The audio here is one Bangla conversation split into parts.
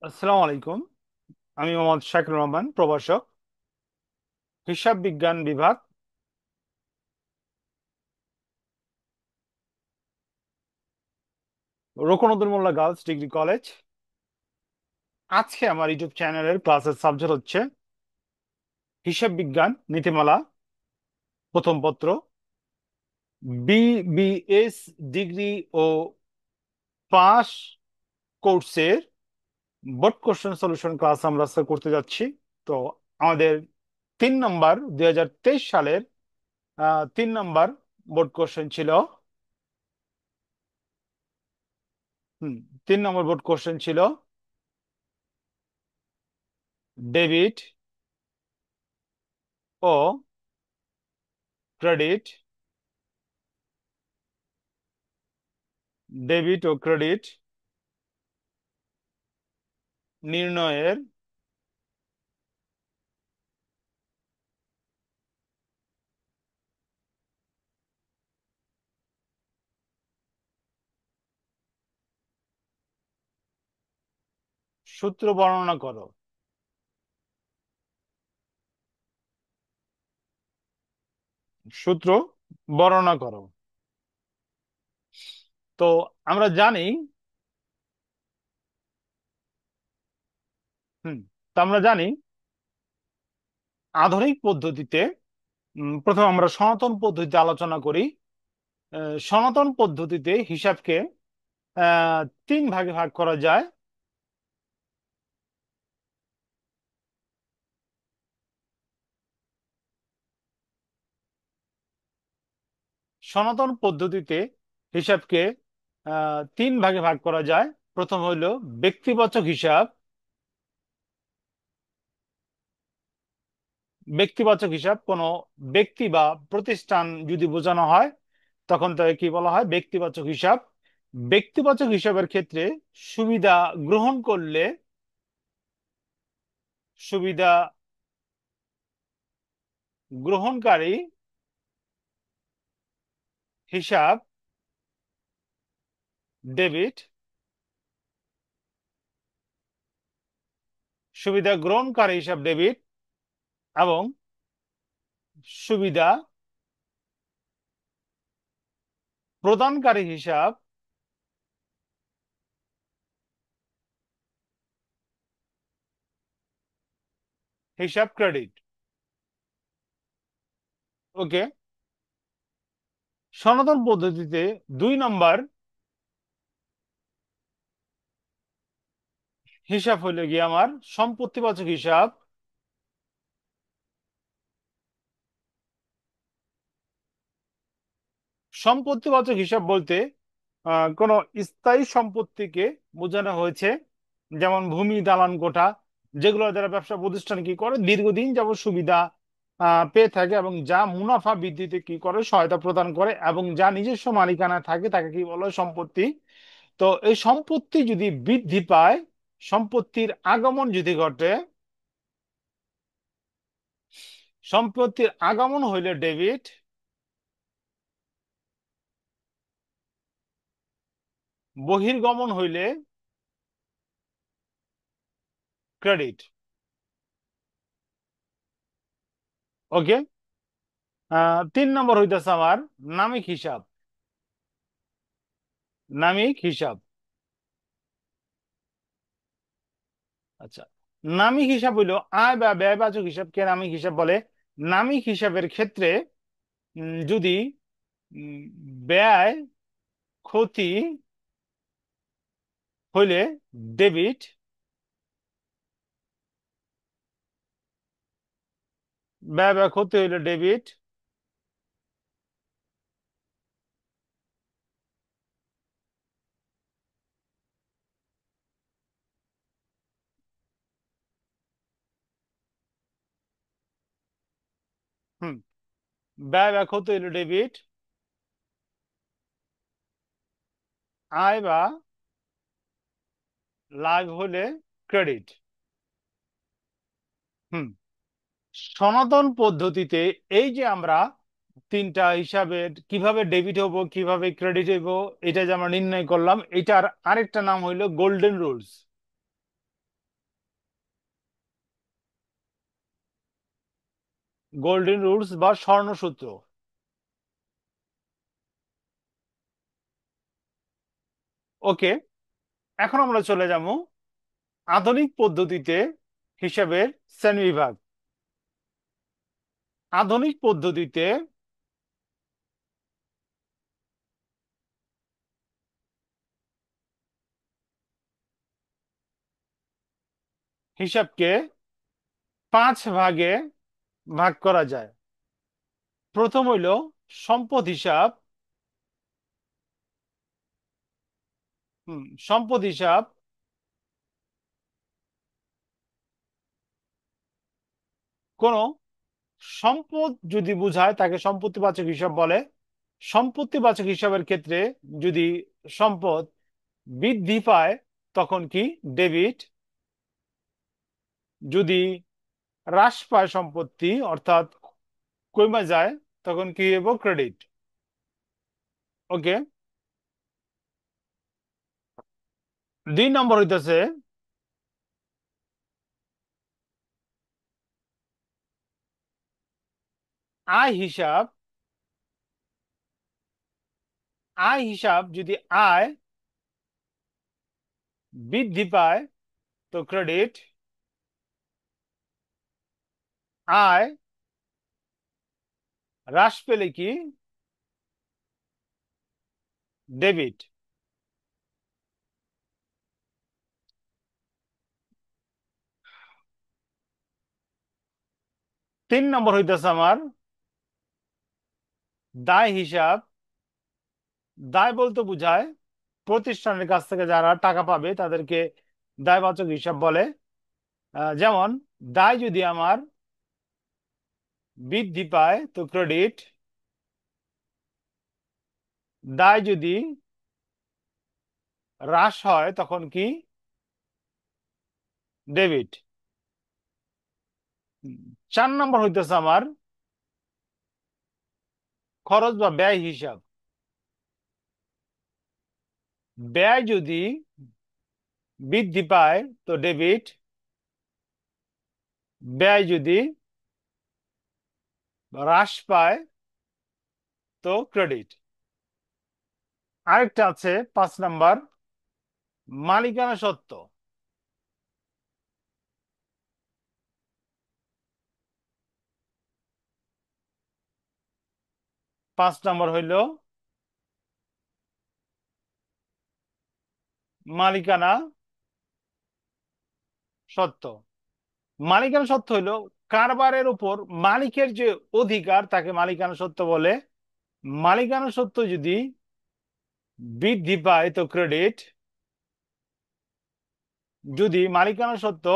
আসসালামু আলাইকুম। আমি মোহাম্মদ শাকির রহমান, প্রভাষক, হিসাব বিজ্ঞান বিভাগ, রোকনউদ্দিন মোল্লা গার্লস ডিগ্রি কলেজ। আজকে আমার ইউটিউব চ্যানেলের ক্লাসের সাবজেক্ট হচ্ছে হিসাব বিজ্ঞান নীতিমালা, প্রথম পত্র, বিবিএস ডিগ্রি ও পাস কোর্সের বোর্ড কোশ্চেন সলিউশন ক্লাস আমরা আজকে করতে যাচ্ছি। তো আমাদের 3 নম্বর 2023 সালের 3 নম্বর বোর্ড কোশ্চেন ছিল। হুম 3 নম্বর বোর্ড কোশ্চেন ছিল ডেবিট ও ক্রেডিট, ডেবিট ও ক্রেডিট নির্ণয়ের সূত্র বর্ণনা করো। সূত্র বর্ণনা করো। তো আমরা জানি, হুম তো আমরা জানি আধুনিক পদ্ধতিতে, প্রথমে আমরা সনাতন পদ্ধতিতে আলোচনা করি। সনাতন পদ্ধতিতে হিসাবকে আহ 3 ভাগে ভাগ করা যায়। সনাতন পদ্ধতিতে হিসাবকে 3 ভাগে ভাগ করা যায়। প্রথম হইল ব্যক্তিবাচক হিসাব। ব্যক্তিবাচক হিসাব কোনো ব্যক্তি বা প্রতিষ্ঠান যদি বোঝানো হয় তখন তাকে কি বলা হয়? ব্যক্তিবাচক হিসাব। ব্যক্তিবাচক হিসাবের ক্ষেত্রে সুবিধা গ্রহণ করলে, সুবিধা গ্রহণকারী হিসাব ডেবিট, সুবিধা গ্রহণকারী হিসাব ডেবিট, এবং সুবিধা প্রদানকারী হিসাব হিসাব ক্রেডিট। ওকে। সনাতন পদ্ধতিতে 2 নম্বর হিসাব হইলে গিয়ে আমার সম্পত্তিবাচক হিসাব। সম্পত্তিবাচক হিসাব বলতে কোনো স্থায়ী সম্পত্তিকে বোঝানো হয়েছে, যেমন ভূমি, দালান কোঠা, যেগুলো দ্বারা ব্যবসা প্রতিষ্ঠান কি করে দীর্ঘদিন যাবত সুবিধা পেয়ে থাকে এবং যা মুনাফা বৃদ্ধিতে কি করে সহায়তা প্রদান করে এবং যা নিজস্ব মালিকানা থাকে তাকে কি বলা হয়? সম্পত্তি। তো এই সম্পত্তি যদি বৃদ্ধি পায়, সম্পত্তির আগমন যদি ঘটে, সম্পত্তির আগমন হইলে ডেবিট, বহির্গমন হইলে ক্রেডিট। ওকে। 3 নম্বর হইতেছে আমার নামিক হিসাব। নামিক হিসাব। আচ্ছা, নামিক হিসাব হইলো আয় বা ব্যয়বাচক হিসাবকে নামিক হিসাব বলে। নামিক হিসাবের ক্ষেত্রে যদি উম, ব্যয় ক্ষতি হইলে ডেবিট, ব্যয় বা ক্ষতি হইলে ডেবিট, হুম ব্যয় বা ক্ষতি হইলে ডেবিট, আয় বা লাভ হইলে ক্রেডিট। হুম সনাতন পদ্ধতিতে এই যে আমরা 3টা হিসাবের কিভাবে ডেবিট হবো কিভাবে ক্রেডিট হইব এটা যে আমরা নির্ণয় করলাম, এটার আরেকটা নাম হইলো গোল্ডেন রুলস। গোল্ডেন রুলস বা স্বর্ণসূত্র। ওকে, এখন আমরা চলে যাব আধুনিক পদ্ধতিতে হিসাবের শ্রেণীবিভাগ। আধুনিক পদ্ধতিতে হিসাবকে 5 ভাগে ভাগ করা যায়। প্রথম হইল সম্পদ হিসাব। সম্পদ হিসাব কোন সম্পদ যদি বোঝায় তাকে সম্পত্তিবাচক হিসাব বলে। সম্পত্তিবাচক হিসাবের ক্ষেত্রে যদি সম্পদ বৃদ্ধি পায় তখন কি ডেবিট, যদি হ্রাস পায় সম্পত্তি অর্থাৎ কমে যায় তখন কি হইব ক্রেডিট। ওকে, 2 নম্বর হইতেছে আয় হিসাব। আয় হিসাব যদি আয় বৃদ্ধি পায় তো ক্রেডিট, আয় হ্রাস পেলে কি ডেবিট। তিন নম্বর হইতেছে আমার দায় হিসাব। দায় বলতে বোঝায় প্রতিষ্ঠানের কাছ থেকে যারা টাকা পাবে তাদেরকে দায়বাচক হিসাব বলে। যেমন দায় যদি আমার বৃদ্ধি পায় তো ক্রেডিট, দায় যদি হ্রাস হয় তখন কি ডেবিট। 4 নম্বর হইতেছে আমার খরচ বা ব্যয় হিসাব। ব্যয় যদি বৃদ্ধি পায় তো ডেবিট, ব্যয় যদি হ্রাস পায় তো ক্রেডিট। আরেকটা আছে 5 নম্বর মালিকানা সত্ত্ব। 5 নম্বর হইল মালিকানা সত্ত্ব। মালিকানা সত্ত্ব হইল কারবারের উপর মালিকের যে অধিকার তাকে মালিকানা সত্ত্ব বলে। মালিকানা সত্ত্ব যদি বৃদ্ধি পায় তো ক্রেডিট, যদি মালিকানা সত্ত্ব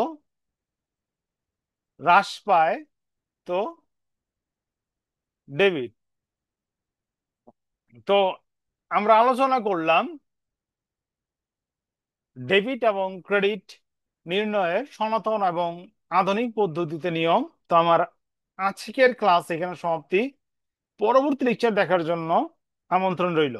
হ্রাস পায় তো ডেবিট। তো আমরা আলোচনা করলাম ডেবিট এবং ক্রেডিট নির্ণয়ের সনাতন এবং আধুনিক পদ্ধতিতে নিয়ম। তো আমার আজকের ক্লাস এখানে সমাপ্তি। পরবর্তী লেকচার দেখার জন্য আমন্ত্রণ রইল।